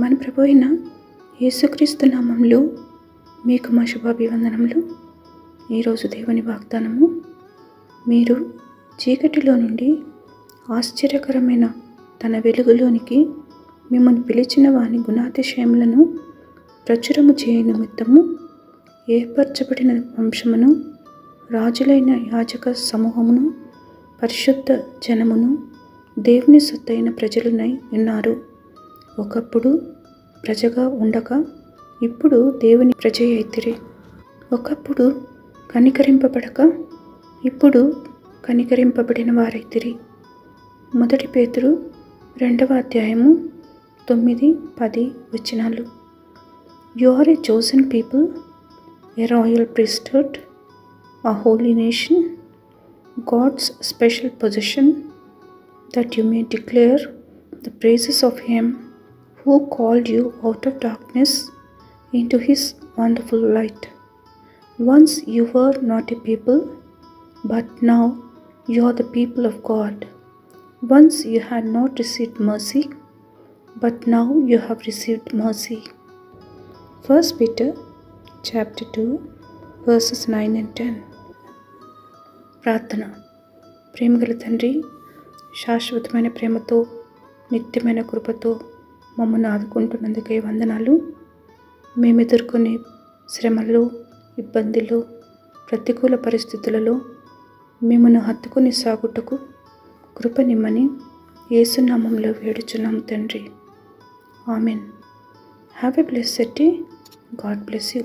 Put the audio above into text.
మన ప్రభు అయిన యేసుక్రీస్తు నామంలో మీకు మా శుభాభివందనములు. ఈరోజు దేవుని వాగ్దానము, మీరు చీకటిలో నుండి ఆశ్చర్యకరమైన తన వెలుగులోనికి మిమ్మల్ని పిలిచిన వాని గుణాతిశయములను ప్రచురము చేయ నిమిత్తము ఏర్పరచబడిన వంశమును, రాజులైన యాజక సమూహమును, పరిశుద్ధ జనమును, దేవుని సొత్తైన ప్రజలునై ఉన్నారు. ఒకప్పుడు ప్రజగా ఉండక ఇప్పుడు దేవుని ప్రజ అయితిరి. ఒకప్పుడు కనికరింపబడక ఇప్పుడు కనికరింపబడిన వారైతిరి. 1 పేతురు 2వ అధ్యాయము 9-10 వచనాలు. You are a chosen people, a royal priesthood, a holy nation, God's special possession, that you may declare the praises of Him who called you out of darkness into His wonderful light. Once you were not a people, but now you are the people of God. Once you had not received mercy, but now you have received mercy. 1 Peter chapter 2 verses 9 and 10. ప్రార్థన. ప్రేమగల తండ్రి, శాశ్వతమైన ప్రేమతో నిత్యమైన కృపతో మమ్మల్ని ఆదుకుంటున్నందుకే వందనాలు. మేము ఎదుర్కొనే శ్రమలు, ఇబ్బందులు, ప్రతికూల పరిస్థితులలో మిమ్మల్ని హత్తుకుని సాగుటకు కృపనిమ్మని యేసు నామములో వేడుచున్నాము తండ్రి. Amen. Have a blessed day. God bless you.